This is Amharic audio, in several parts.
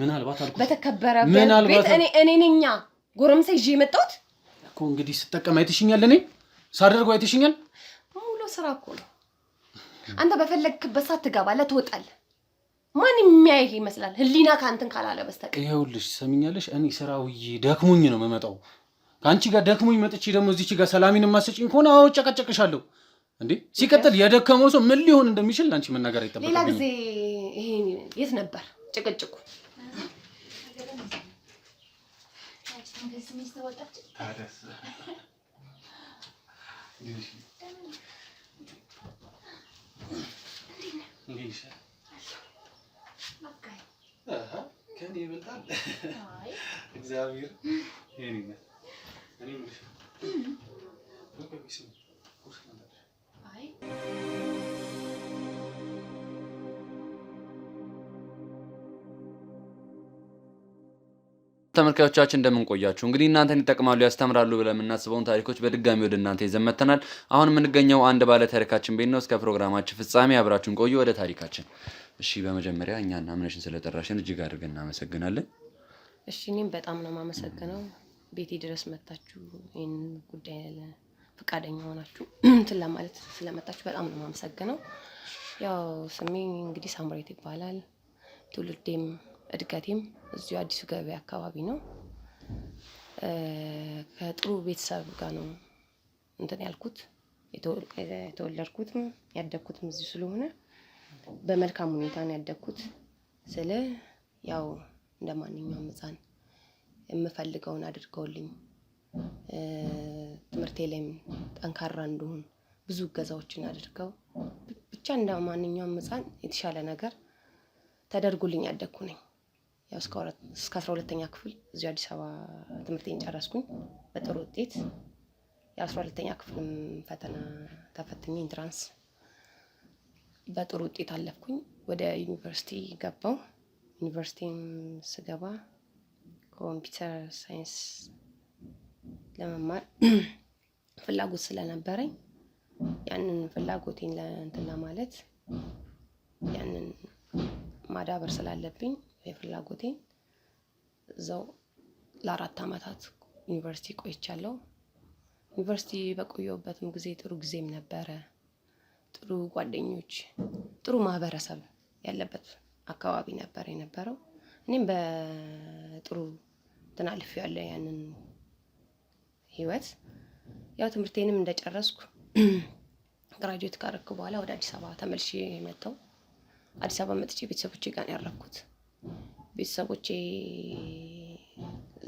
ምናልባት አልኩ በተከበረ ቤት እኔ ነኛ ጎረምሳ ይዤ የመጣሁት እኮ እንግዲህ ስጠቀም አይተሽኛል እኔ ሳደርገው አይተሽኛል ሙሉ ስራ እኮ ነው አንተ በፈለግክበት ሰዓት ትገባለህ ትወጣለህ ማን የሚያይህ ይመስላል ህሊና ካንተን ካላለ በስተቀር ይኸውልሽ ሰሚኛለሽ እኔ ስራውዬ ደክሞኝ ነው የምመጣው ካንቺ ጋር ደክሞኝ መጥቼ ደግሞ እዚች ጋር ሰላሚን ማሰጪኝ ከሆነ አዎ ጨቀጨቅሻለሁ እንዴ ሲከተል የደከመው ሰው ምን ሊሆን እንደሚችል አንቺ መናገር አይጠበቅም ሌላ ጊዜ ይሄ የት ነበር ጭቅጭቁ ታደስ እንዴሽ ከኔ ይበልጣል እግዚአብሔር የኔ ነው እኔ ምንሽ ተመልካቾቻችን እንደምን ቆያችሁ እንግዲህ እናንተን ይጠቅማሉ ያስተምራሉ ብለን እናስበውን ታሪኮች በድጋሚ ወደ እናንተ ይዘን መጥተናል አሁን የምንገኘው አንድ ባለ ታሪካችን ቤት ነው እስከ ፕሮግራማችን ፍጻሜ አብራችሁን ቆዩ ወደ ታሪካችን እሺ በመጀመሪያ እኛና አምነሽን ስለጠራሽን እጅግ አድርገን እናመሰግናለን እሺ እኔም በጣም ነው ማመሰግነው ቤቴ ድረስ መጣችሁ ይሄን ጉዳይ ፍቃደኛ ሆናችሁ እንትን ለማለት ስለመጣችሁ በጣም ነው ማመሰግነው ያው ስሜ እንግዲህ ሳምራዊት ይባላል ትውልዴም እድገቴም እዚሁ አዲሱ ገበያ አካባቢ ነው ከጥሩ ቤተሰብ ጋር ነው እንትን ያልኩት የተወለድኩትም ያደግኩትም እዚሁ ስለሆነ በመልካም ሁኔታ ነው ያደግኩት ስለ ያው እንደማንኛውም ህፃን የምፈልገውን አድርገውልኝ ትምህርቴ ላይም ጠንካራ እንደሆን ብዙ ገዛዎችን አድርገው ብቻ እንደማንኛውም ህፃን የተሻለ ነገር ተደርጎልኝ ያደግኩ ነኝ ያው እስከ 12ኛ ክፍል እዚሁ አዲስ አበባ ትምህርቴን ጨረስኩኝ በጥሩ ውጤት ያው 12ኛ ክፍልም ፈተና ተፈትኜ ኢንትራንስ በጥሩ ውጤት አለፍኩኝ ወደ ዩኒቨርሲቲ ገባው ዩኒቨርሲቲም ስገባ ኮምፒውተር ሳይንስ ለመማር ፍላጎት ስለነበረኝ ያንን ፍላጎቴን ለእንትን ለማለት ያንን ማዳበር ስላለብኝ የፍላጎቴን እዛው ለ4 አመታት ዩኒቨርሲቲ ቆይቻለሁ ዩኒቨርሲቲ በቆየሁበትም ጊዜ ጥሩ ጊዜም ነበረ ጥሩ ጓደኞች ጥሩ ማህበረሰብ ያለበት አካባቢ ነበር የነበረው እኔም በጥሩ ተናልፍ ያለ ያንን ህይወት ያው ትምህርቴንም እንደጨረስኩ ግራጁዌት ካረኩ በኋላ ወደ አዲስ አበባ ተመልሼ መጣሁ አዲስ አበባ መጥቼ ቤተሰቦቼ ጋር ያረኩት ቤተሰቦቼ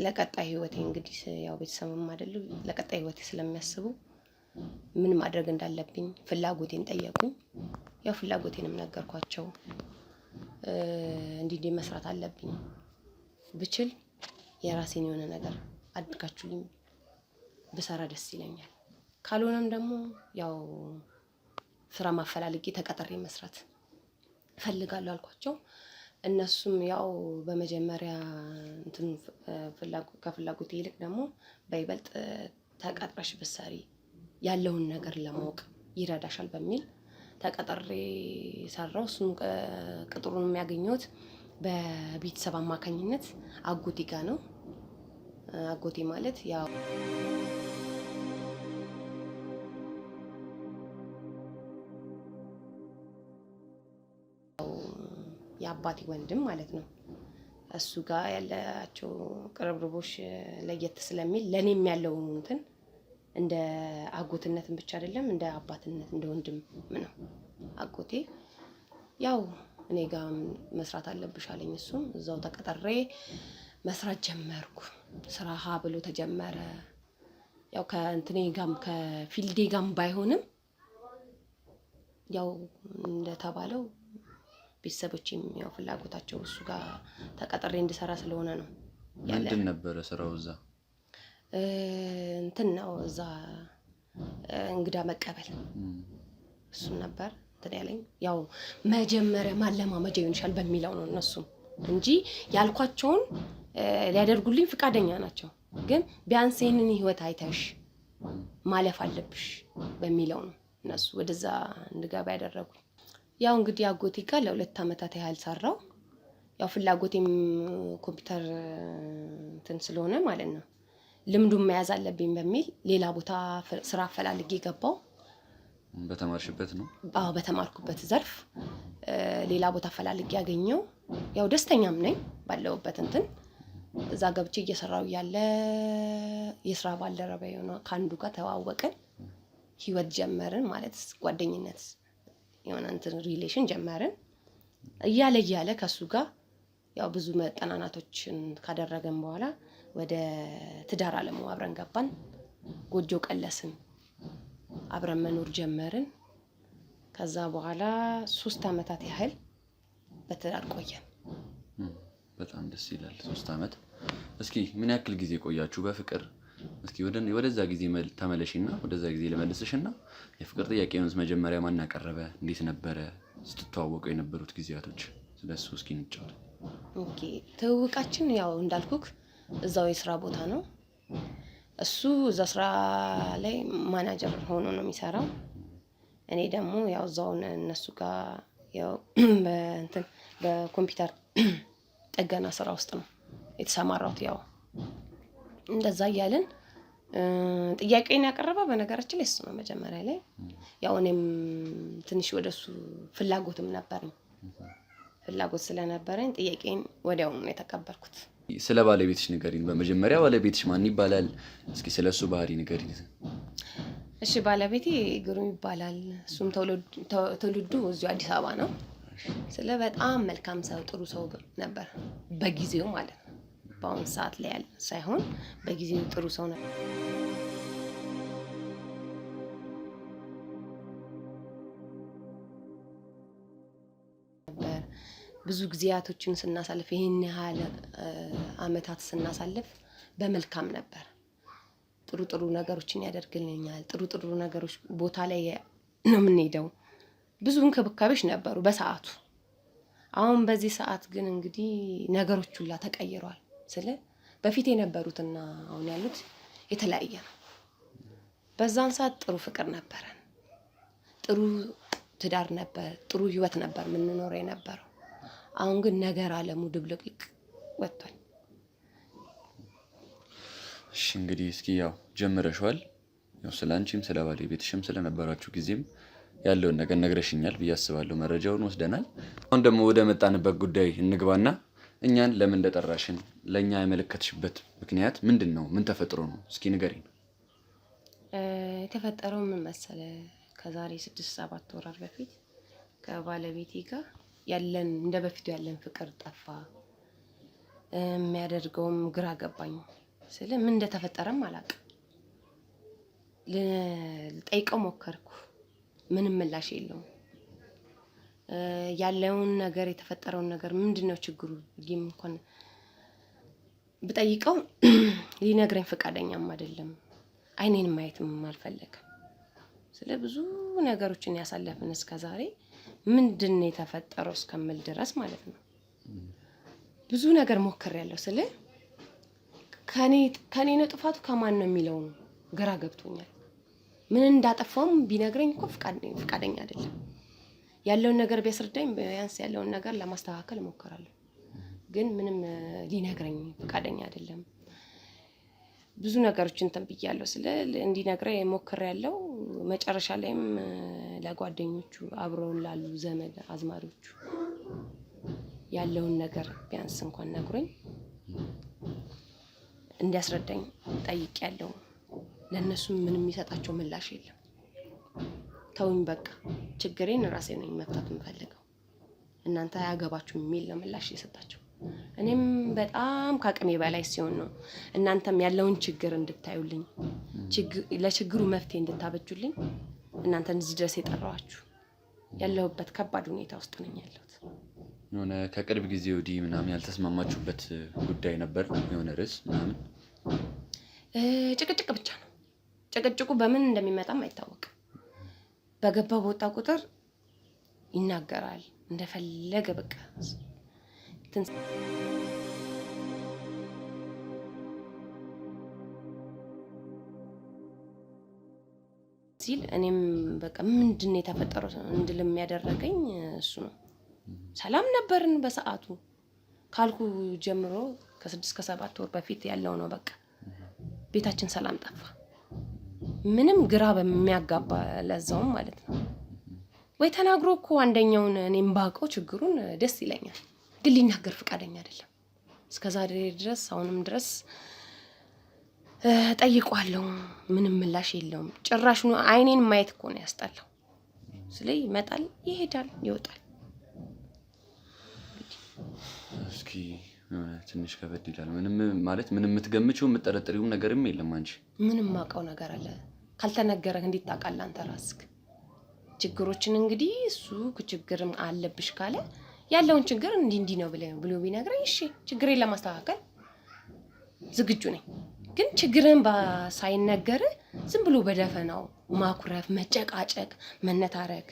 ለቀጣይ ህይወቴ እንግዲህ ያው ቤተሰብም አይደሉ ለቀጣይ ህይወቴ ስለሚያስቡ ምን ማድረግ እንዳለብኝ ፍላጎቴን ጠየቁኝ ያው ፍላጎቴንም ነገርኳቸው እንዲህ መስራት አለብኝ ብችል የራሴን የሆነ ነገር አድርጋችሁልኝ በሰራ ደስ ይለኛል ካልሆነም ደግሞ ያው ስራ ማፈላለጊ ተቀጥሬ መስራት ፈልጋለሁ አልኳቸው እነሱም ያው በመጀመሪያ እንትን ከፍላጎቴ ይልቅ ደግሞ በይበልጥ ተቀጥረሽ በሰሪ ያለውን ነገር ለማወቅ ይረዳሻል በሚል ተቀጥሬ ሰራው እሱም ቅጥሩን የሚያገኙት በቤተሰብ አማካኝነት አጎቴ ጋር ነው አጎቴ ማለት ያው የአባቴ ወንድም ማለት ነው እሱ ጋር ያላቸው ቅርብርቦሽ ለየት ስለሚል ለኔም ያለው እንትን እንደ አጎትነትም ብቻ አይደለም እንደ አባትነት እንደ ወንድም ነው አጎቴ ያው እኔ ጋር መስራት አለብሽ አለኝ እሱም እዛው ተቀጥሬ መስራት ጀመርኩ ስራ ሀ ብሎ ተጀመረ ያው ከእንትኔ ጋም ከፊልዴ ጋም ባይሆንም ያው እንደተባለው ቤተሰቦቼም ያው ፍላጎታቸው እሱ ጋር ተቀጥሬ እንድሰራ ስለሆነ ነው ምንድን ነበር ስራው እዛ እንትን ነው እዛ እንግዳ መቀበል እሱ ነበር እንትን ያለኝ ያው መጀመሪያ ማለማመጃ ይሆንሻል በሚለው ነው እነሱም እንጂ ያልኳቸውን ሊያደርጉልኝ ፍቃደኛ ናቸው ግን ቢያንስ ይሄንን ህይወት አይተሽ ማለፍ አለብሽ በሚለው ነው እነሱ ወደዛ እንድገባ ያደረጉኝ ያው እንግዲህ አጎቴ ጋር ለ2 አመታት ያህል ሰራው ያው ፍላጎቴም ኮምፒውተር እንትን ስለሆነ ማለት ነው ልምዱን መያዝ አለብኝ በሚል ሌላ ቦታ ስራ አፈላልጌ ገባው። በተማርሽበት ነው? አዎ በተማርኩበት ዘርፍ ሌላ ቦታ አፈላልጌ ያገኘው። ያው ደስተኛም ነኝ ባለውበት እንትን እዛ ገብቼ እየሰራው ያለ የስራ ባልደረባ የሆነ ካንዱ ጋር ተዋወቅን፣ ህይወት ጀመርን ማለት ጓደኝነት የሆነ እንትን ሪሌሽን ጀመርን። እያለ ከሱ ጋር ያው ብዙ መጠናናቶችን ካደረገን በኋላ ወደ ትዳር አለሙ አብረን ገባን። ጎጆ ቀለስን፣ አብረን መኖር ጀመርን። ከዛ በኋላ 3 አመታት ያህል በትዳር ቆየን። በጣም ደስ ይላል። 3 አመት። እስኪ ምን ያክል ጊዜ ቆያችሁ በፍቅር? እስኪ ወደዛ ጊዜ ተመለሽና ወደዛ ጊዜ ልመልስሽና የፍቅር ጥያቄውንስ መጀመሪያ ማን ያቀረበ? እንዴት ነበረ ስትተዋወቁ የነበሩት ጊዜያቶች? ስለሱ እስኪ እንጫወት። ኦኬ፣ ትውውቃችን ያው እንዳልኩክ እዛው የስራ ቦታ ነው። እሱ እዛ ስራ ላይ ማናጀር ሆኖ ነው የሚሰራው። እኔ ደግሞ ያው እዛው እነሱ ጋር ያው በኮምፒውተር ጥገና ስራ ውስጥ ነው የተሰማራሁት። ያው እንደዛ እያልን ጥያቄን ያቀረበው በነገራችን ላይ እሱ ነው መጀመሪያ ላይ። ያው እኔም ትንሽ ወደሱ ፍላጎትም ነበረኝ። ፍላጎት ስለነበረኝ ጥያቄን ወዲያው ነው የተቀበልኩት። ስለ ባለቤትሽ ንገሪኝ በመጀመሪያ። ባለቤትሽ ማን ይባላል? እስኪ ስለሱ ባህሪ ንገሪኝ። እሺ፣ ባለቤቴ ግሩም ይባላል። እሱም ትውልዱ እዚሁ አዲስ አበባ ነው። ስለ በጣም መልካም ሰው፣ ጥሩ ሰው ነበር በጊዜው ማለት ነው። በአሁን ሰዓት ላይ ያለ ሳይሆን በጊዜው ጥሩ ሰው ነበር። ብዙ ጊዜያቶችን ስናሳልፍ ይሄን ያህል አመታት ስናሳልፍ በመልካም ነበር። ጥሩ ነገሮችን ያደርግልኛል። ጥሩ ነገሮች ቦታ ላይ ነው የምንሄደው። ብዙ እንክብካቤዎች ነበሩ በሰዓቱ። አሁን በዚህ ሰዓት ግን እንግዲህ ነገሮች ሁላ ተቀይረዋል። ስለ በፊት የነበሩትና አሁን ያሉት የተለያየ ነው። በዛን ሰዓት ጥሩ ፍቅር ነበረን። ጥሩ ትዳር ነበር፣ ጥሩ ህይወት ነበር የምንኖረው የነበረው። አሁን ግን ነገር አለሙ ድብልቅልቅ ወጥቷል። እሺ እንግዲህ እስኪ ያው ጀምረሽዋል። ያው ስላንቺም ስለ ባለቤትሽም ስለነበራችሁ ጊዜም ያለውን ነገር ነግረሽኛል ብዬ አስባለሁ። መረጃውን ወስደናል። አሁን ደግሞ ወደ መጣንበት ጉዳይ እንግባና እኛን ለምን እንደጠራሽን ለኛ ያመለከትሽበት ምክንያት ምንድነው? ምን ተፈጥሮ ነው? እስኪ ንገሪኝ። የተፈጠረው ምን መሰለ? ከዛሬ 6-7 ወራት በፊት ከባለቤቴ ጋር ያለን እንደ በፊቱ ያለን ፍቅር ጠፋ። የሚያደርገውም ግራ ገባኝ። ስለ ምን እንደተፈጠረም አላውቅም። ልጠይቀው ሞከርኩ፣ ምንም ምላሽ የለውም። ያለውን ነገር የተፈጠረውን ነገር ምንድነው ችግሩ ብዬም እንኳን ብጠይቀው ሊነግረኝ ፈቃደኛም አይደለም። አይኔን ማየትም አልፈለገም። ስለ ብዙ ነገሮችን ያሳለፍን እስከዛሬ ምንድነው የተፈጠረው እስከምል ድረስ ማለት ነው። ብዙ ነገር ሞክሬያለሁ። ስለ ከኔ ነው ጥፋቱ ከማን ነው የሚለው ግራ ገብቶኛል። ምን እንዳጠፋውም ቢነግረኝ እኮ ፈቃደኛ አይደለም። ያለውን ነገር ቢያስረዳኝ ቢያንስ ያለውን ነገር ለማስተካከል እሞክራለሁ። ግን ምንም ሊነግረኝ ፈቃደኛ አይደለም። ብዙ ነገሮችን ተንብያለሁ። ስለ እንዲነግረኝ ሞክሬያለሁ። መጨረሻ ላይም ለጓደኞቹ አብረውን ላሉ ዘመድ አዝማሪዎቹ ያለውን ነገር ቢያንስ እንኳን ነግሮኝ እንዲያስረዳኝ ጠይቄያለሁ። ለነሱ ምንም የሚሰጣቸው ምላሽ የለም። ተውኝ በቃ ችግሬን ራሴ ነኝ መፍታት የምፈልገው፣ እናንተ አያገባችሁም የሚል ነው ምላሽ የሰጣቸው። እኔም በጣም ከአቅሜ በላይ ሲሆን ነው እናንተም ያለውን ችግር እንድታዩልኝ፣ ለችግሩ መፍትሄ እንድታበጁልኝ እናንተን እዚህ ድረስ የጠራኋችሁ። ያለሁበት ከባድ ሁኔታ ውስጥ ነኝ ያለሁት። የሆነ ከቅርብ ጊዜ ወዲህ ምናምን ያልተስማማችሁበት ጉዳይ ነበር? የሆነ ርዕስ ምናምን? ጭቅጭቅ ብቻ ነው። ጭቅጭቁ በምን እንደሚመጣም አይታወቅም። በገባ በወጣ ቁጥር ይናገራል እንደፈለገ በቃ ሲል እኔም በቃ ምንድነው የተፈጠረው እንድልም ያደረገኝ እሱ ነው። ሰላም ነበርን በሰዓቱ። ካልኩ ጀምሮ ከ6 ከ7 ወር በፊት ያለው ነው። በቃ ቤታችን ሰላም ጠፋ። ምንም ግራ በሚያጋባ ለዛውም ማለት ነው። ወይ ተናግሮ እኮ አንደኛውን እኔም ባውቀው ችግሩን ደስ ይለኛል፣ ግን ሊናገር ፈቃደኛ አይደለም። እስከዛሬ ድረስ አሁንም ድረስ ጠይቋለሁ፣ ምንም ምላሽ የለውም። ጭራሽ ነው አይኔን ማየት እኮ ነው ያስጠላው። ስለዚህ ይመጣል፣ ይሄዳል፣ ይወጣል። እስኪ ትንሽ ከበድ ይላል። ምንም ማለት ምንም የምትገምጪው የምትጠረጥሪው ነገርም የለም አንቺ? ምንም ማውቀው ነገር አለ ካልተነገረህ እንዴት ታውቃለህ አንተ ራስህ? ችግሮችን እንግዲህ እሱ ችግርም አለብሽ ካለ ያለውን ችግር እንዲህ ነው ብሎ ቢነግረኝ እሺ ችግሬን ለማስተካከል ዝግጁ ነኝ። ግን ችግርን ሳይነገር ዝም ብሎ በደፈናው ማኩረፍ፣ መጨቃጨቅ፣ መነታረክ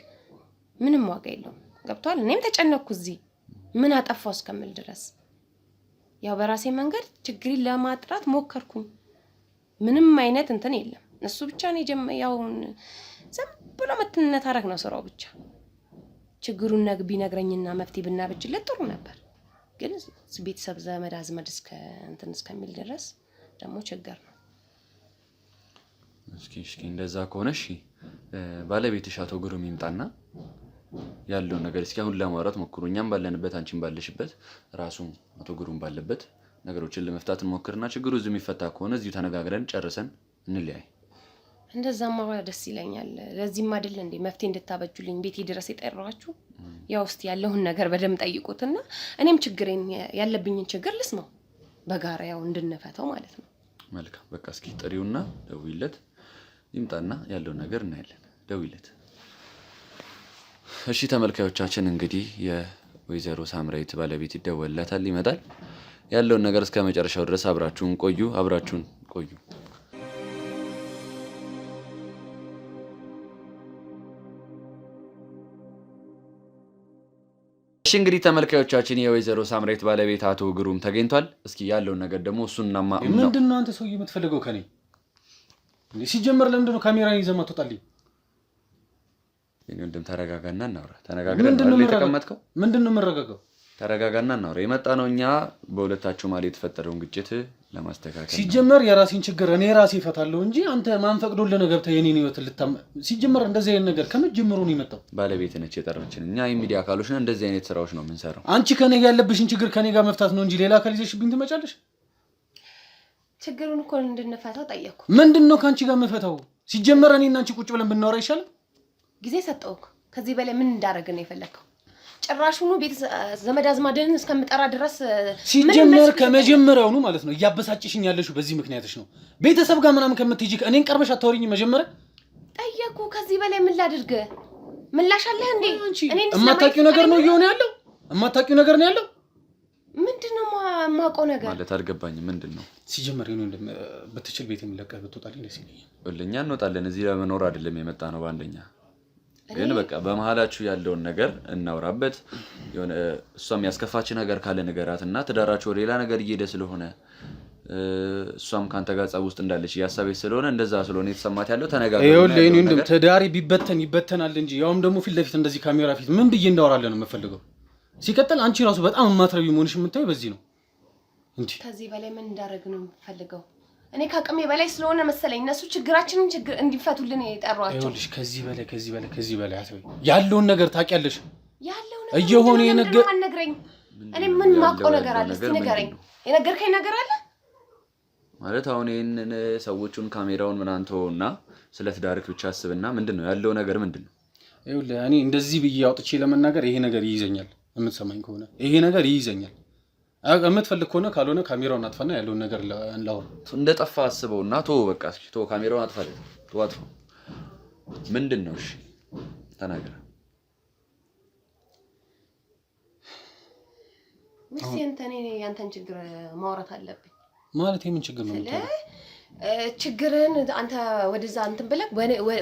ምንም ዋጋ የለውም። ገብቷል? እኔም ተጨነቅኩ እዚህ ምን አጠፋው እስከምል ድረስ ያው በራሴ መንገድ ችግሬን ለማጥራት ሞከርኩኝ። ምንም አይነት እንትን የለም። እሱ ብቻ ነው ያው ዝም ብሎ መተነታረክ ነው ስራው ብቻ። ችግሩን ቢነግረኝና መፍትሄ ብናበጅለት ጥሩ ነበር። ግን ቤተሰብ ዘመድ አዝመድ እስከሚል ድረስ ደግሞ ችግር ነው። እስኪ እንደዛ ከሆነ እሺ ባለቤትሽ አቶ ግሩም ይምጣና ያለውን ነገር እስኪ አሁን ለማውራት ሞክሩ። እኛም ባለንበት አንቺም ባለሽበት ራሱ አቶ ግሩም ባለበት ነገሮችን ለመፍታት እንሞክርና ችግሩ እዚሁ የሚፈታ ከሆነ እዚሁ ተነጋግረን ጨርሰን እንለያይ። እንደዛማ ደስ ይለኛል። ለዚህም አይደል እንዴ መፍትሄ እንድታበጁልኝ ቤቴ ድረስ የጠራኋችሁ? ያው እስቲ ያለውን ነገር በደም ጠይቁትና እኔም ችግሬን ያለብኝን ችግር ልስማው፣ በጋራ ያው እንድንፈታው ማለት ነው። መልካም በቃ እስኪ ጥሪውና ደውይለት ይምጣና ያለውን ነገር እናያለን። ደውይለት። እሺ ተመልካዮቻችን እንግዲህ የወይዘሮ ሳምራዊት ባለቤት ይደወልላታል፣ ይመጣል። ያለውን ነገር እስከ መጨረሻው ድረስ አብራችሁን ቆዩ። እሺ እንግዲህ ተመልካዮቻችን የወይዘሮ ሳምራዊት ባለቤት አቶ ግሩም ተገኝቷል። እስኪ ያለውን ነገር ደግሞ እሱንና ምንድነው አንተ ሰውዬ የምትፈልገው ከኔ? ሲጀመር ለምንድን ነው ካሜራን ይዘህ ማትወጣልኝ? ወንድም ተረጋጋና እናውራ። ተነጋግረን ነው የተቀመጥከው? ምንድነው የምረጋጋው? ተረጋጋና እናውራ። የመጣ ነው እኛ በሁለታችሁ ማለት የተፈጠረውን ግጭት ለማስተካከል። ሲጀመር የራሴን ችግር እኔ ራሴ እፈታለሁ እንጂ አንተ ማን ፈቅዶልህ ነው ገብተህ የኔን ህይወት ሲጀመር እንደዚህ አይነት ነገር ከመጀመሩ ነው የመጣው። ባለቤት ነች የጠራችን። እኛ የሚዲያ አካሎች ነን፣ እንደዚህ አይነት ስራዎች ነው የምንሰራው። አንቺ ከኔ ጋር ያለብሽን ችግር ከኔ ጋር መፍታት ነው እንጂ ሌላ አካል ይዘሽብኝ ትመጫለሽ? ችግሩን እኮ እንድንፈታው ጠየቅኩ። ምንድነው ካንቺ ጋር መፈታው? ሲጀመር እኔና አንቺ ቁጭ ብለን ብናወራ ይሻላል። ጊዜ ሰጠውክ። ከዚህ በላይ ምን እንዳደረግ ነው የፈለከው? ጭራሹኑ ቤት ዘመድ አዝማድህን እስከምጠራ ድረስ ሲጀመር ከመጀመሪያውኑ ማለት ነው እያበሳጭሽኝ ያለሽው በዚህ ምክንያትሽ ነው። ቤተሰብ ጋር ምናምን ከምትሄጂ እኔን ቀርበሽ አታወሪኝ? መጀመሪያ ጠየቅኩ። ከዚህ በላይ ምን ላድርግ? ምላሽ አለህ እንዴ? እኔ የማታውቂው ነገር ነው እየሆነ ያለው። የማታውቂው ነገር ነው ያለው። ምንድነው የማውቀው ነገር ማለት አልገባኝም። ምንድነው ሲጀመር ይሄን በትችል ቤት የሚለቀህ ብትወጣልኝ ደስ ይለኛል። ወለኛ እንወጣለን። እዚህ ለመኖር አይደለም የመጣ ነው በአንደኛ ግን በቃ በመሃላችሁ ያለውን ነገር እናውራበት። የሆነ እሷም ያስከፋች ነገር ካለ ነገራትና ትዳራችሁ ሌላ ነገር እየሄደ ስለሆነ እሷም ካንተ ጋር ጸብ ውስጥ እንዳለች ያሳበች ስለሆነ እንደዛ ስለሆነ የተሰማት ያለው ተነጋግረን ይኸውልህ እኔ እንደም ትዳሪ ቢበተን ይበተናል እንጂ ያውም ደግሞ ፊት ለፊት እንደዚህ ካሜራ ፊት ምን ብዬ እንዳወራለን ነው የምፈልገው። ሲቀጥል አንቺ ራሱ በጣም ማትረቢ መሆንሽ የምታየው በዚህ ነው እንጂ ከዚህ በላይ ምን እንዳደረግ ነው የምፈልገው? እኔ ከአቅሜ በላይ ስለሆነ መሰለኝ እነሱ ችግራችንን እንዲፈቱልን የጠሯቸው። ይኸውልሽ ከዚህ በላይ አትበይ። ያለውን ነገር ታውቂያለሽ። ያለውን ነገር እየሆነ የነገር አነግረኝ። እኔ ምን ማውቀው ነገር አለ? እስቲ ንገረኝ። የነገርከኝ ነገር አለ ማለት? አሁን ይሄንን ሰዎቹን ካሜራውን ምናምን ተውና ስለ ትዳርክ ብቻ አስብና ምንድነው ያለው ነገር ምንድነው? ይኸውልህ እኔ እንደዚህ ብዬ አውጥቼ ለመናገር ይሄ ነገር ይይዘኛል። የምትሰማኝ ከሆነ ይሄ ነገር ይይዘኛል። የምትፈልግ ከሆነ ካልሆነ ካሜራውን አጥፋና ያለውን ነገር እንላወራ። እንደጠፋ አስበውና በቃ እስኪ ካሜራውን አጥፋለት። አጥፋ። ምንድነው? እሺ ተናገር። ያንተን ችግር ማውራት አለብኝ ማለት የምን ችግር ነው? ችግርን አንተ ወደዛ እንትን ብለህ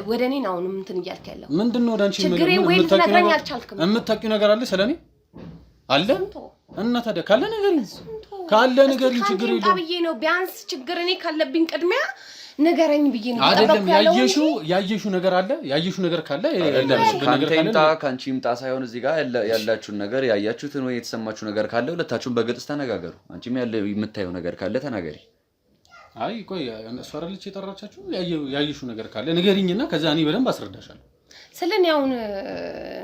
ወደ እኔ ነው እንትን እያልክ ያለው ምንድነው? ወደ አንቺ ችግሬ ወይ ልትነግረኝ አልቻልክም። የምታውቂው ነገር አለ ስለኔ አለ እና ታዲያ ካለ ነገር ችግር የለውም። ብዬ ነው ቢያንስ ችግር እኔ ካለብኝ ቅድሚያ ንገረኝ ብዬ ነው አይደለም ያየሽው ነገር አለ ያየሽው ነገር ካለ ካንቺ ይምጣ ሳይሆን እዚህ ጋር ያላችሁን ነገር ያያችሁትን ወይ የተሰማችሁ ነገር ካለ ሁለታችሁም በግልጽ ተነጋገሩ። አንቺም የምታየው ነገር ካለ ተናገሪ። አይ ቆይ እሷ አይደለች የጠራቻችሁ? ያየሽው ነገር ካለ ንገሪኝና ከዛ እኔ በደንብ አስረዳሻለሁ። ስለኔ አሁን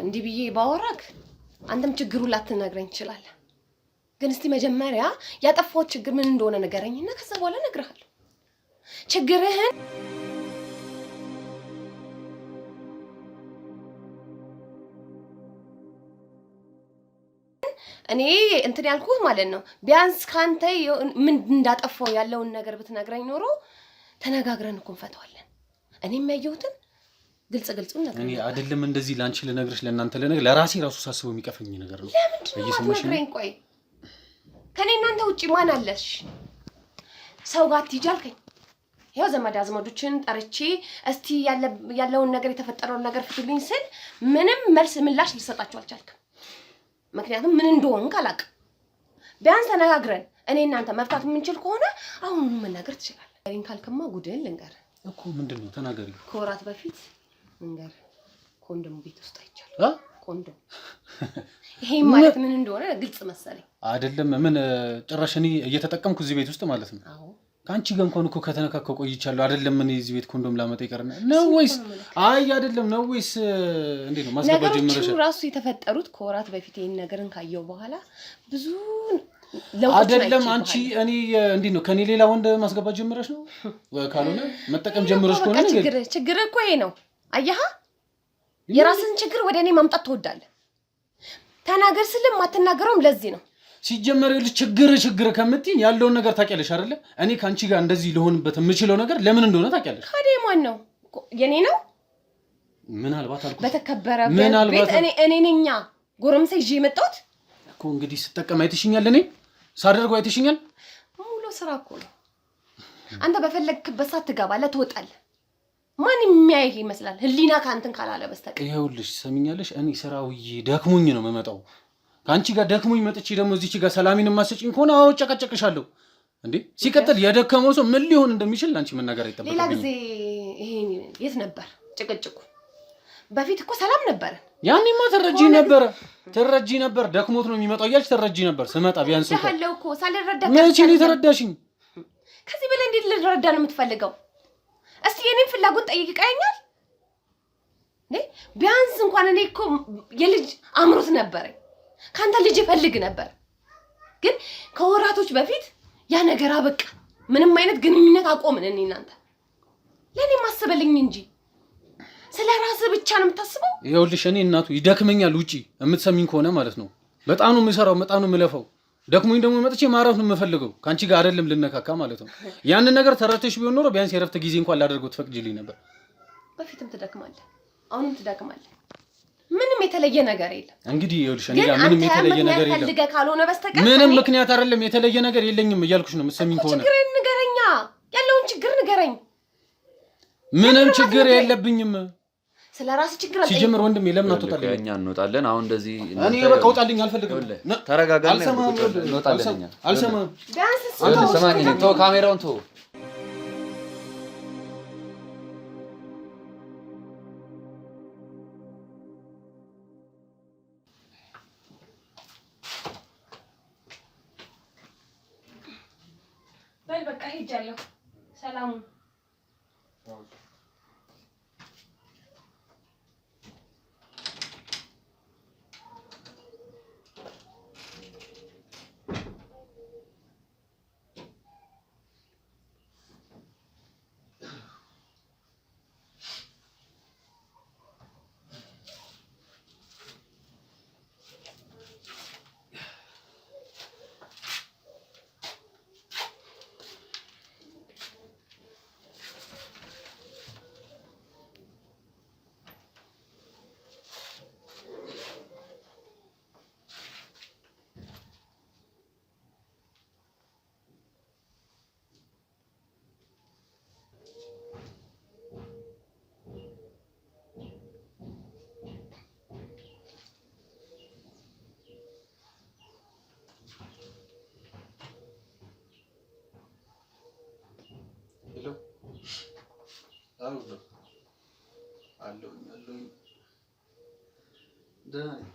እንዲህ ብዬ ባወራክ አንተም ችግሩን ላትነግረኝ ትችላለህ። ግን እስቲ መጀመሪያ ያጠፋሁት ችግር ምን እንደሆነ ንገረኝና ከዛ በኋላ እነግርሃለሁ ችግርህን። እኔ እንትን ያልኩት ማለት ነው ቢያንስ ካንተ ምን እንዳጠፋው ያለውን ነገር ብትነግረኝ ኖሮ ተነጋግረን እኮ እንፈታዋለን። እኔም ያየሁትን ግልጹን ነገር እኔ አይደለም እንደዚህ ላንቺ ልነግርሽ ለእናንተ ልነግር ለራሴ ራሱ ሳስበው የሚቀፈኝ ነገር ነው። እየሰማሽ ነው? ቆይ ከኔ እናንተ ውጪ ማን አለሽ? ሰው ጋር ትይጃልከኝ? ያው ዘመድ አዝማዶችን ጠርቼ እስቲ ያለውን ነገር የተፈጠረውን ነገር ፍቱልኝ ስል ምንም መልስ ምላሽ ልሰጣቸው አልቻልክም። ምክንያቱም ምን እንደሆንክ አላውቅም። ቢያንስ ተነጋግረን እኔ እናንተ መፍታት የምንችል ከሆነ አሁን መናገር ትችላለህ። እኔን ካልከማ ጉድህን ልንገር እኮ። ምንድነው? ተናገሪ። ከወራት በፊት እንገር ኮንዶም ቤት ውስጥ አይቻለሁ። ኮንዶም ይሄ ማለት ምን እንደሆነ ግልጽ መሰለኝ። አይደለም ምን ጭራሽ እኔ እየተጠቀምኩ እዚህ ቤት ውስጥ ማለት ነው። አዎ ካንቺ ጋር እንኳን እኮ ከተነካከው ቆይቻለሁ። አይደለም ምን እዚህ ቤት ኮንዶም ላመጣ ይቀርና ነው ወይስ? አይ አይደለም ነው ወይስ እንዴ ነው ማስገባት ጀምረሽ? ነገሮቹ ራሱ የተፈጠሩት ከወራት በፊት ይሄን ነገርን ካየው በኋላ ብዙ ለውጥ አይደለም አንቺ እኔ እንዴ ነው ከኔ ሌላ ወንድ ማስገባት ጀምረሽ ነው? ካልሆነ መጠቀም ጀምረሽ ከሆነ ችግር እኮ ይሄ ነው። አያሃ የራስን ችግር ወደ እኔ ማምጣት ትወዳለህ። ተናገር ስልም አትናገረውም። ለዚህ ነው ሲጀመር ችግር ከምትይኝ ያለውን ነገር ታውቂያለሽ አይደለ? እኔ ካንቺ ጋር እንደዚህ ልሆንበት የምችለው ነገር ለምን እንደሆነ ታውቂያለሽ። ካዴ ማን ነው? የኔ ነው። ምናልባት አልኩ በተከበረ ቤት እኔ ነኛ ጎረምሳ ይዤ የመጣሁት እኮ። እንግዲህ ስጠቀም አይተሽኛል፣ እኔ ሳደርገው አይተሽኛል። ሙሉ ስራ እኮ ነው። አንተ በፈለግክበት ሰዓት ትገባለህ፣ ትወጣለህ። ማን የሚያይህ ይመስላል? ህሊና ካንተን ካላለ በስተቀር። ይኸውልሽ ሰሚኛለሽ፣ እኔ ስራውዬ ደክሞኝ ነው የምመጣው። ካንቺ ጋር ደክሞኝ መጥቼ ደግሞ እዚች ጋር ሰላሚን ማሰጭኝ ከሆነ አዎ ጨቀጨቅሻለሁ እንዴ። ሲቀጥል የደከመው ሰው ምን ሊሆን እንደሚችል አንቺ መናገር አይጠበቅብኝም። ሌላ ጊዜ ይሄን የት ነበር ጭቅጭቁ? በፊት እኮ ሰላም ነበር። ያኔማ ትረጂ ነበር። ደክሞት ነው የሚመጣው እያልሽ ትረጂ ነበር። ስመጣ ቢያንስ እንኳን ታለው እኮ ሳልረዳ መቼ ነው የተረዳሽኝ? ከዚህ በላይ እንዴት ልረዳ ነው የምትፈልገው? እስቲ የኔን ፍላጎት ጠይቀኛል እንዴ? ቢያንስ እንኳን እኔ እኮ የልጅ አምሮት ነበረኝ። ካንተ ልጅ ፈልግ ነበር። ግን ከወራቶች በፊት ያ ነገር አበቃ። ምንም አይነት ግንኙነት አቆምን። እኔ እናንተ ለኔ ማስበልኝ እንጂ ስለራስህ ብቻ ነው የምታስበው። ይኸውልሽ እኔ እናቱ ይደክመኛል። ውጪ የምትሰሚኝ ከሆነ ማለት ነው። በጣም ነው የምሰራው፣ በጣም ነው የምለፈው። ደክሞኝ ደግሞ መጥቼ ማረፍ ነው የምፈልገው። ካንቺ ጋር አይደለም ልነካካ ማለት ነው። ያንን ነገር ተረተሽ ቢሆን ኖሮ ቢያንስ የረፍት ጊዜ እንኳን ላደርገው ትፈቅጂልኝ ነበር። በፊትም ትደክማለህ፣ አሁንም ትደክማለህ። ምንም የተለየ ነገር የለም። እንግዲህ ይኸውልሽ እኔ ጋር ምንም የተለየ ነገር የለም። ፈልገህ ካልሆነ በስተቀር ምንም ምክንያት አይደለም። የተለየ ነገር የለኝም እያልኩሽ ነው። የምትሰሚኝ ከሆነ ችግርን ንገረኛ። ያለውን ችግር ንገረኝ። ምንም ችግር የለብኝም። ስለራስ ችግር አጥተህ ሲጀምር ወንድሜ ለምን አትወጣልኝ? እኛ እንወጣለን። አሁን እንደዚህ እኔ በቃ ወጣልኝ አልፈልግም። ተረጋጋና እንወጣለን። አልሰማም። ቢያንስ ስማኝ ነው። ተው ካሜራውን ተው። በል በቃ ሄጃለሁ። ሰላም አውሎ አለሁኝ ደህና ነኝ።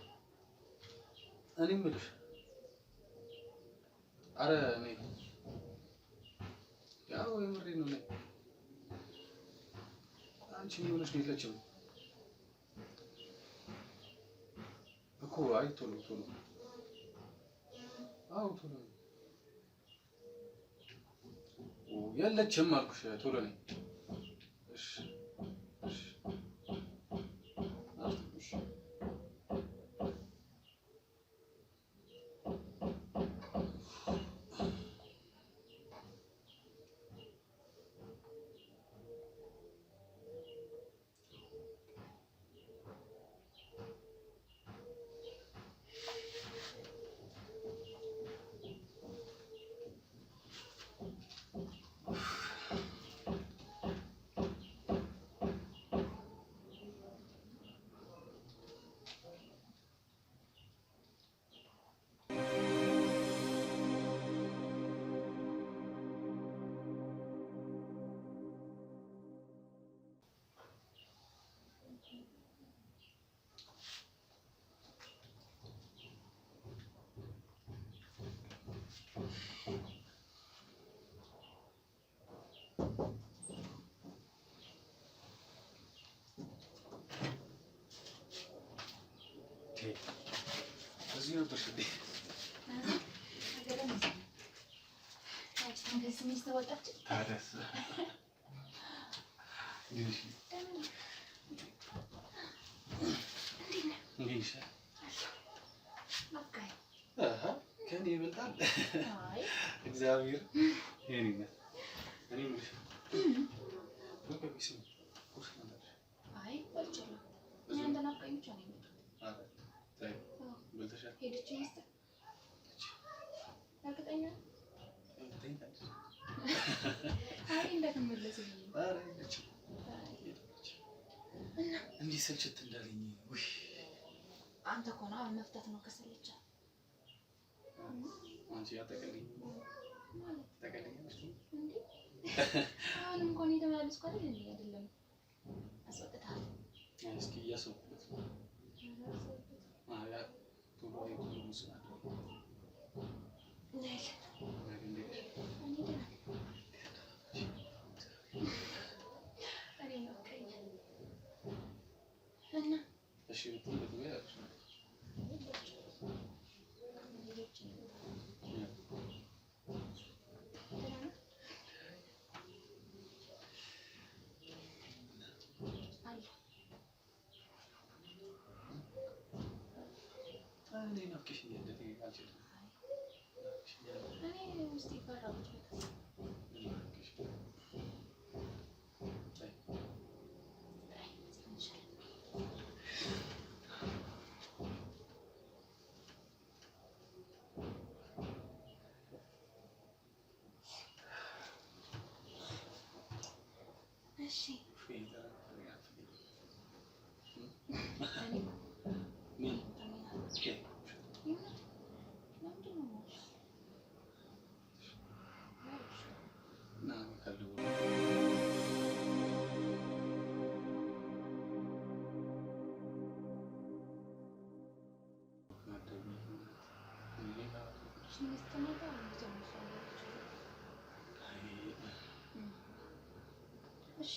እኔ የምልሽ ኧረ ነይ ያው የምሬን ነው ነይ አንቺ ምን ሆነሽ ነው የለችም እኮ አይ ቶሎ አዎ ቶሎ የለችም አልኩሽ ቶሎ ነኝ እሺ እዚህ ነበርሽ እንዴ? ታዲያስ ከእኔ ይበልጣል እግዚአብሔር ይሄንኛል እኔ ምንሽ እንዲህ ስልችት እንዳለኝ አንተ እኮ ነው መፍታት ነው ከሰለቻ አንቺ ያጠቀልኝ እንዴ አሁንም እኮ ነው የተመላለስኩ አይደለም አስወጥታለሁ እስኪ እያሰብኩት አያ ቶሎ ይመስላል እሺ እሺ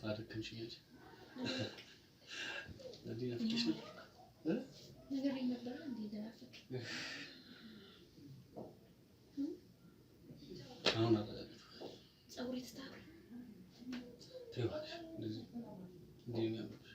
አደከምሽኝ እንዴ ነፍችሽ ነገር ነበር እንዴ ደረፈክ አሁን አደረገ ጸጉሬ ተስተካክል ተይዋሽ እንደዚህ እንዴ የሚያምርሽ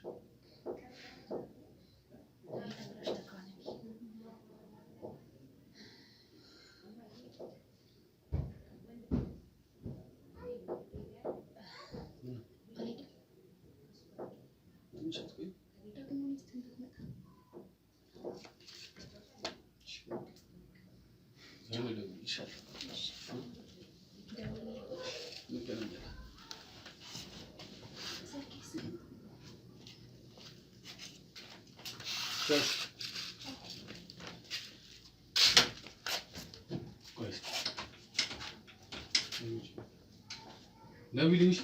እንገናኛለን። ነቢልሽ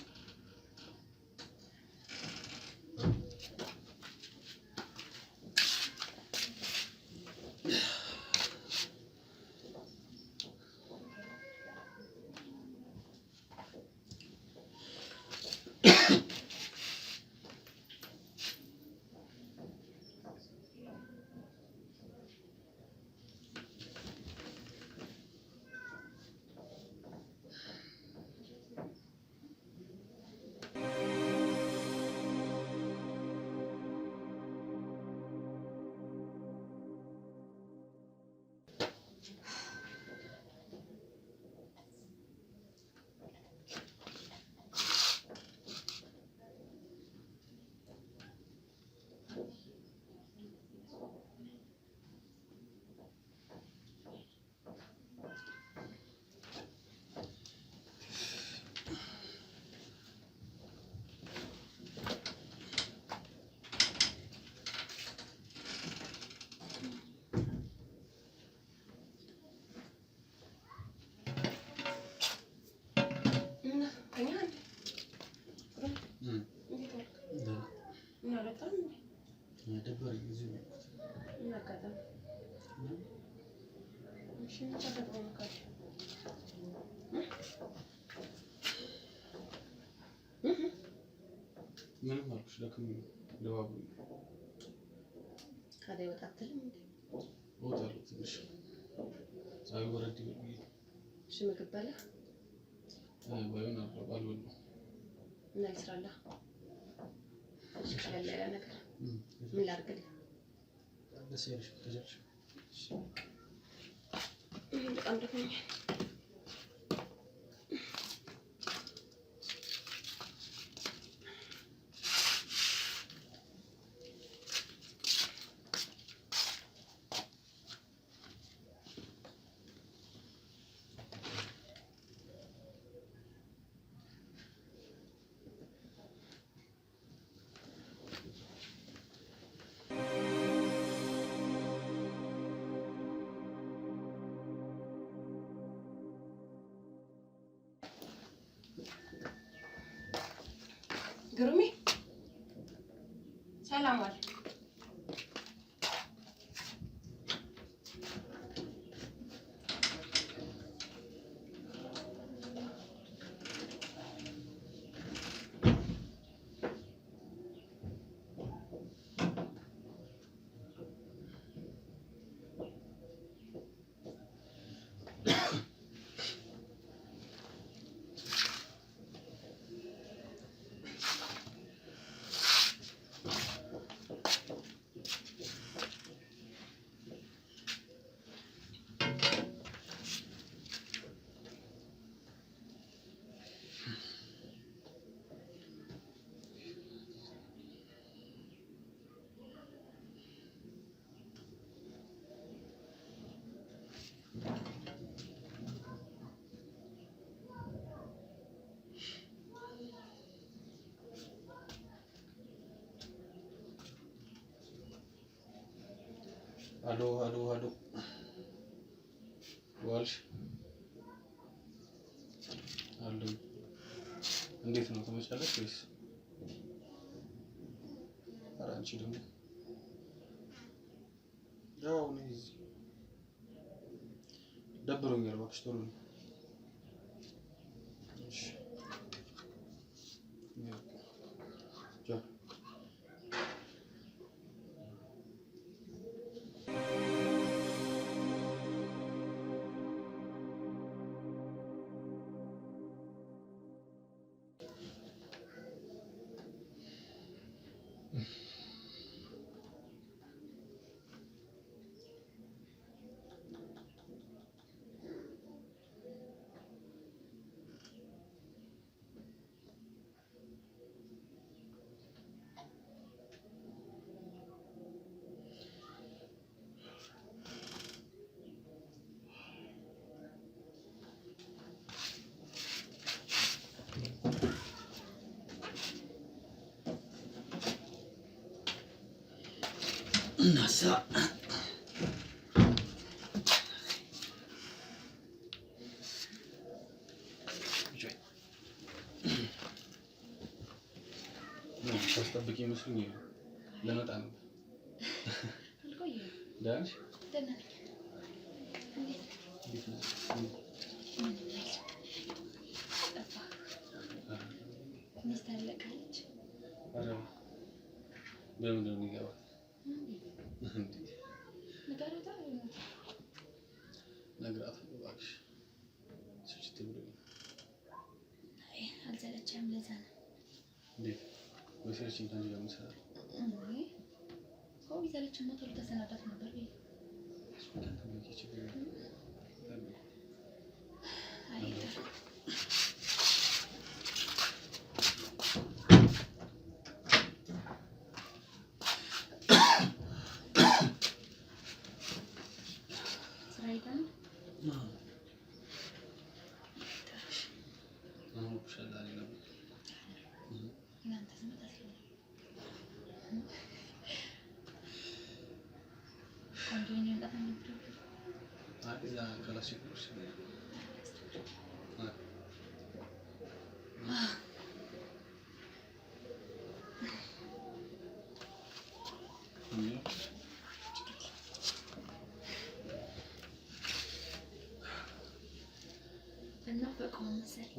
ምንም አልኩሽ። ለክም ለባቡ ካዳ ይወጣትልም እንዴ? ወጣለሁ ትንሽ ፀሐዩ በረድ ይበል ብዬ። እሺ ምግብ በላ? ባይሆን አልበላም። እና ይስራላ። እሺ ቀለል ያለ ነገር ምን ላድርግልህ? ደስ ያለሽ ተጀርሽ። በጣም ደክሞኛል። ግሩሜ ሰላም ዋል። አሎ አሎ አሎ ዋልሽ አሎ እንዴት ነው ተመቻለሽ ወይስ? ኧረ አንቺ ደግሞ ያው ነው እዚህ ደብሮኛል እባክሽ ቶሎ ነው። እሺ ቻው እናሳ ታስጠብቂ መስሎኝ ለመጣ ነው። ዳንሽ በምንድን ነው የሚገባው? ነግራት እባክሽ ስልችት ብሎኝ አልሰለችም። ለዛ ነው እንዴት ወይስ ከአንቺ ጋር የምሰራው? ሰው ቢሰለችማ ቶሎ ተሰናዳት ነበር። እናፈቀው መሰለኝ።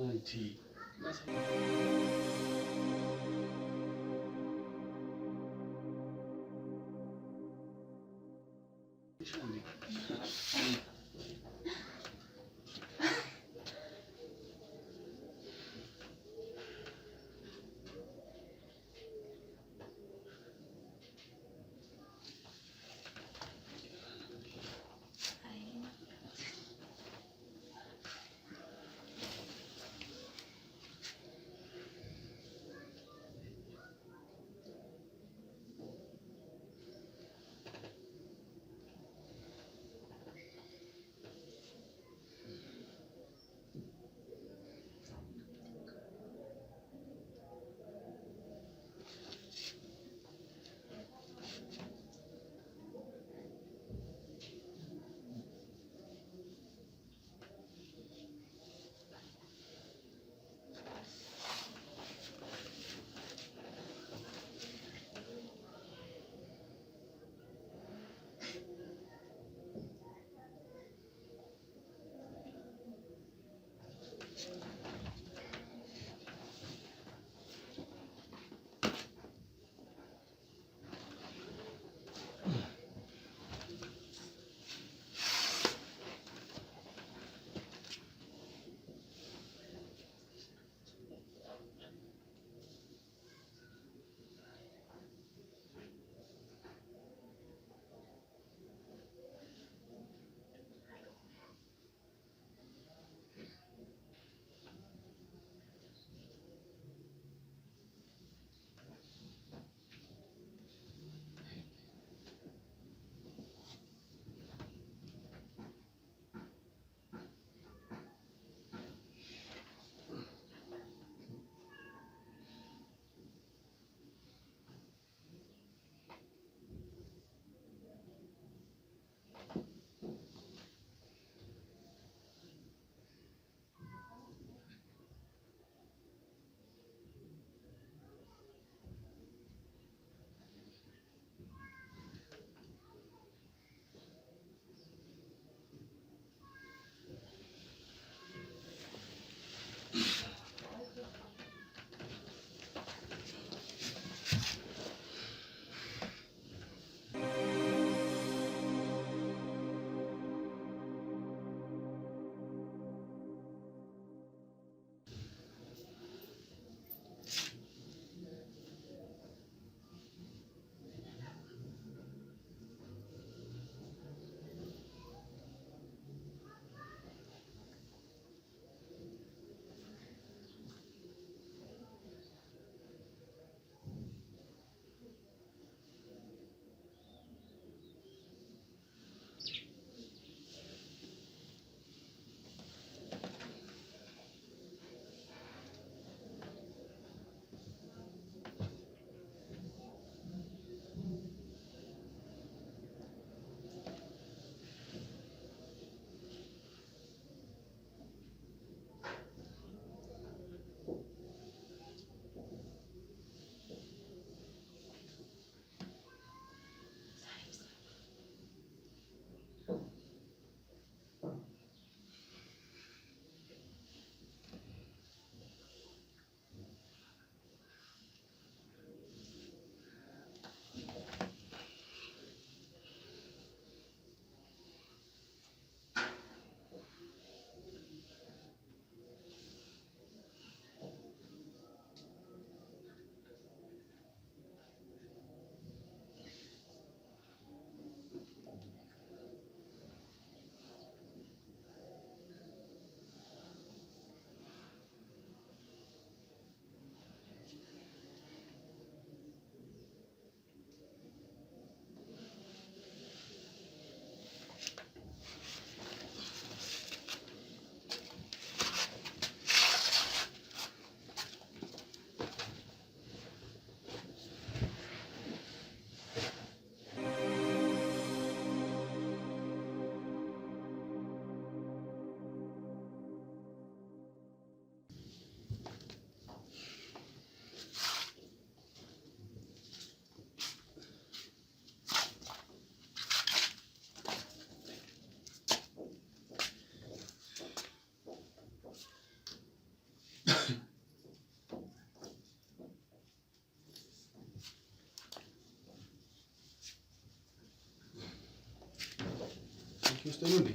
ተነስተህ ነው እንዴ?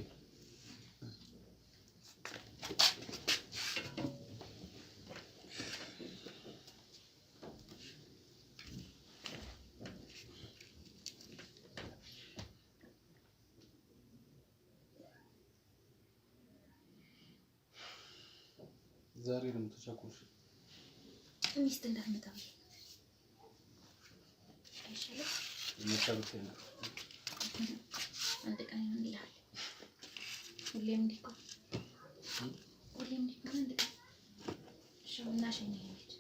ዛሬ ነው ተቻኮልሽ። ሚስት እንዳትመጣ አይሻልም? መጣብተና አንድ ቀን ምን ይላል? ሁሌም እንዲህ እኮ ሁሌም እንዲህ እኮ አንድ ቀን ሸውና ሸኝ ሄድ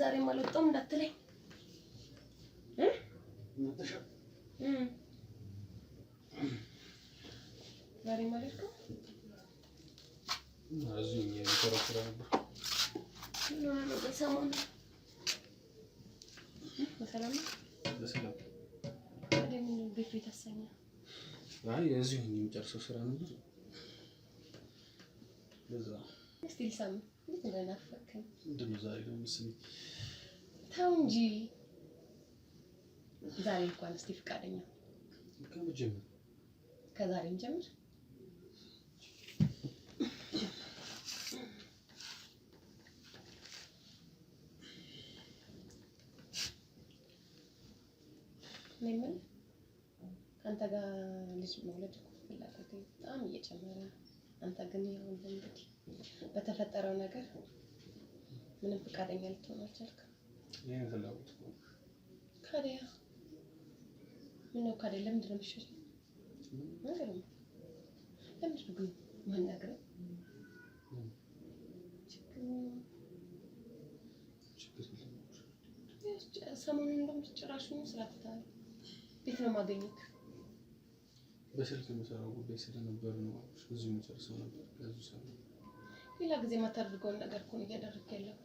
ዛሬ ማልወጣም እንዳትለኝ ዛሬ ማለት ነው። እዚህ የሚሰራው ስራ ነበር። በሰላም በሰላም ወደ ምን ቤት አሰኛ? አይ እዚሁ የሚጨርሰው ስራ ነበር። ለዛ እስቲ ልሳም እንዴት እንደናፈቀኝ እንደው ዛሬ ነው መስሎኝ። ተው እንጂ ዛሬ እንኳን እስቲ ፍቃደኛ ከመጀመር ከዛሬም ጀምር። ለምን አንተ ጋር ልጅ መውለድ ፍላጎቴ በጣም እየጨመረ ነው። አንተ ግን ያው እንግዲህ በተፈጠረው ነገር ምንም ፍቃደኛ ልትሆን አልቻልክም። ይሄን ፍላጎት ካዲያ ምነው ካዲያ ለምንድን ነው የምትሸሸው? ነገር ነው ለምንድን ነው ግን ማናገር? ሰሞኑን እንደውም ጭራሹን ስራ ትተሃል። ቤት ነው የማገኘት። በስልክ የምሰራው ጉዳይ ስለነበር ነው እዚሁ የምጨርሰው ነበር። ከዚህ ሰሞን ሌላ ጊዜ የማታደርገውን ነገር እኮ ነው እያደረግክ ያለው።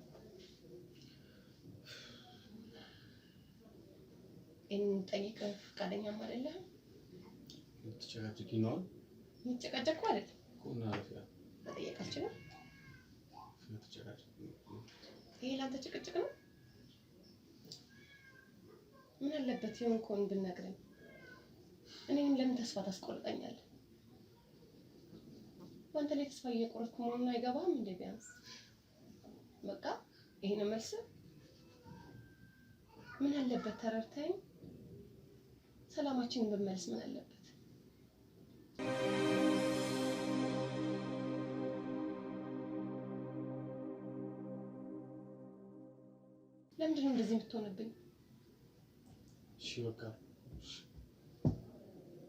ጠይቀህ ፈቃደኛም አይደለህም። ልትጨቃጨቂ ነው? የምትጨቃጨቅ አይደል እኮ እና አረፊያ መጠየቅ አልችልም። ልትጨቃጨቂ ይሄ ላንተ ጭቅጭቅ ነው? ምን አለበት የሆንከውን ብትነግረኝ? እኔን ለምን ተስፋ ታስቆርጠኛለህ? በአንተ ላይ ተስፋ እየቆረጥኩ መሆኑን አይገባም እንዴ? ቢያንስ በቃ ይሄ ነው መልስ? ምን አለበት ተረድተኝ ሰላማችንን ብንመልስ ምን አለበት? ለምንድን ነው እንደዚህ የምትሆንብኝ? እሺ በቃ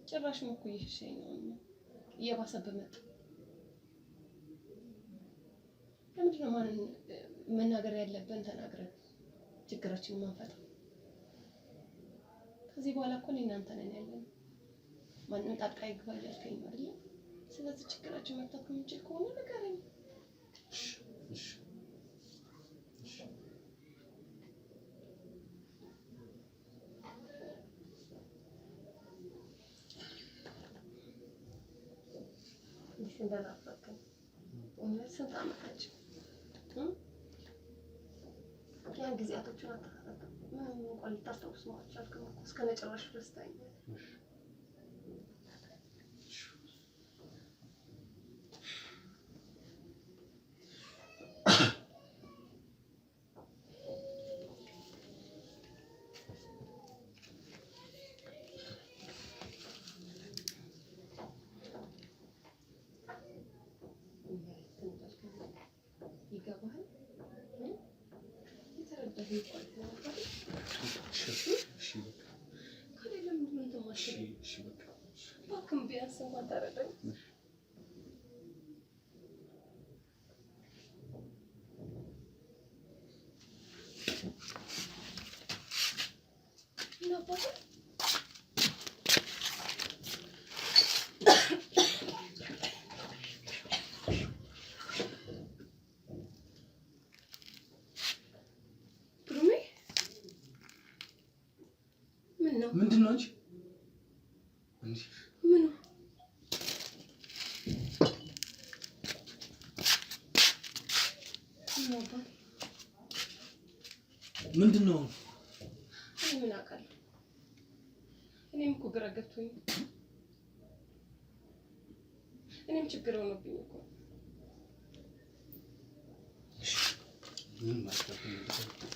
ጭራሽ እኮ እየሸሸኝ ነው፣ እየባሰብህ መጣ። ለምንድን ነው ማንን መናገር ያለብን ተናግረን ችግራችንን ማንፈታው? ከዚህ በኋላ እኮ እኔ እናንተ ነን ያለን። ማንም ጣልቃ ይግባ እያልከኝ ነው አይደል? ስለዚህ ችግራችን መፍታት የምንችል ከሆነ ንገረኝ። እሺ እንደናፈቀኝ እውነት ስንት ዓመታችን ያን ጊዜያቶችን አታረጋግጥ። ምንም እንኳን ልታስታውስ ነው አልቻልክም እኮ እስከ መጨረሻ ደስታኝ። ማታረደኝ ምንድን ነው እንጂ ምንድን ነው? ምን አውቃለሁ? እኔም እኮ ግራ ገብቶኝ እኔም ችግር ሆኖብኝ እኮ ምን ማለት ነው?